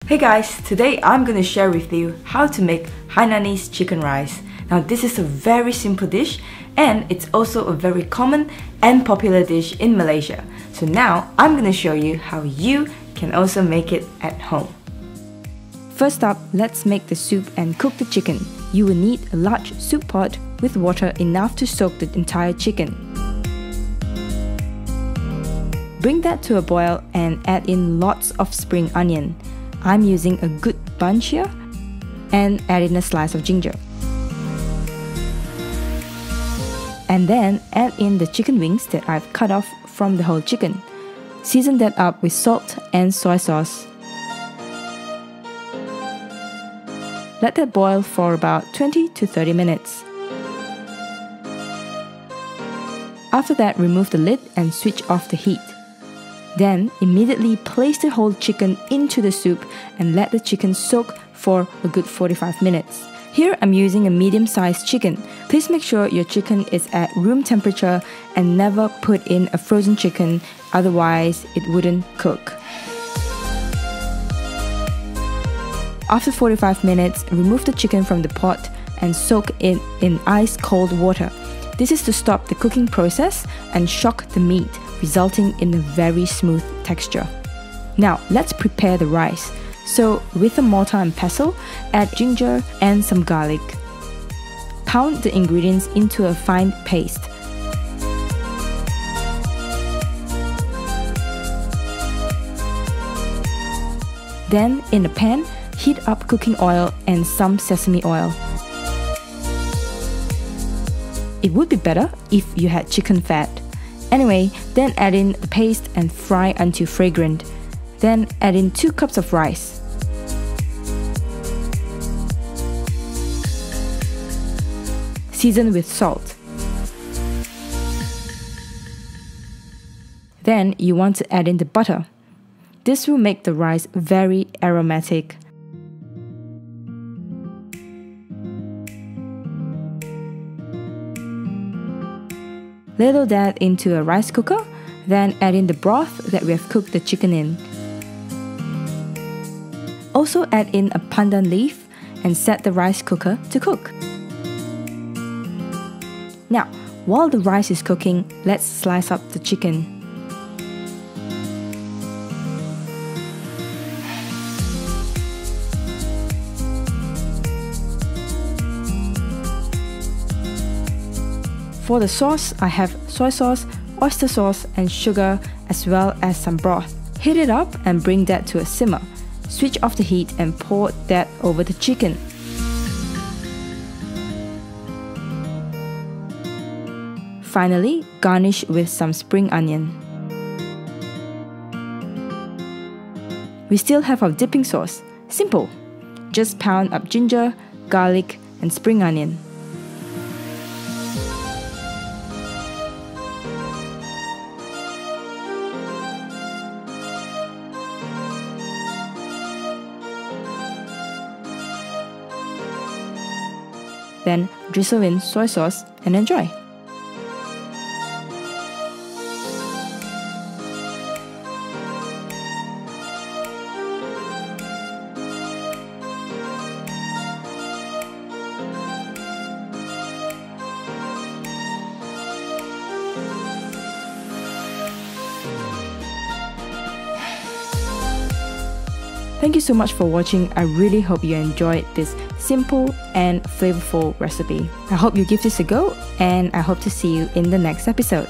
Hey guys, today I'm going to share with you how to make Hainanese chicken rice. Now this is a very simple dish and it's also a very common and popular dish in Malaysia. So now I'm going to show you how you can also make it at home. First up, let's make the soup and cook the chicken. You will need a large soup pot with water enough to soak the entire chicken. Bring that to a boil and add in lots of spring onion. I'm using a good bunch here, and add in a slice of ginger. And then add in the chicken wings that I've cut off from the whole chicken. Season that up with salt and soy sauce. Let that boil for about 20 to 30 minutes. After that, remove the lid and switch off the heat. Then, immediately place the whole chicken into the soup and let the chicken soak for a good 45 minutes. Here, I'm using a medium-sized chicken. Please make sure your chicken is at room temperature and never put in a frozen chicken, otherwise it wouldn't cook. After 45 minutes, remove the chicken from the pot and soak it in ice-cold water. This is to stop the cooking process and shock the meat, resulting in a very smooth texture. Now, let's prepare the rice. So, with a mortar and pestle, add ginger and some garlic. Pound the ingredients into a fine paste. Then, in a pan, heat up cooking oil and some sesame oil. It would be better if you had chicken fat. Anyway, then add in the paste and fry until fragrant. Then add in 2 cups of rice. Season with salt. Then you want to add in the butter. This will make the rice very aromatic. Ladle that into a rice cooker, then add in the broth that we have cooked the chicken in. Also add in a pandan leaf and set the rice cooker to cook. Now, while the rice is cooking, let's slice up the chicken. For the sauce, I have soy sauce, oyster sauce and sugar as well as some broth. Heat it up and bring that to a simmer. Switch off the heat and pour that over the chicken. Finally, garnish with some spring onion. We still have our dipping sauce. Simple! Just pound up ginger, garlic and spring onion. Then drizzle in soy sauce and enjoy. Thank you so much for watching. I really hope you enjoyed this simple and flavorful recipe. I hope you give this a go and I hope to see you in the next episode.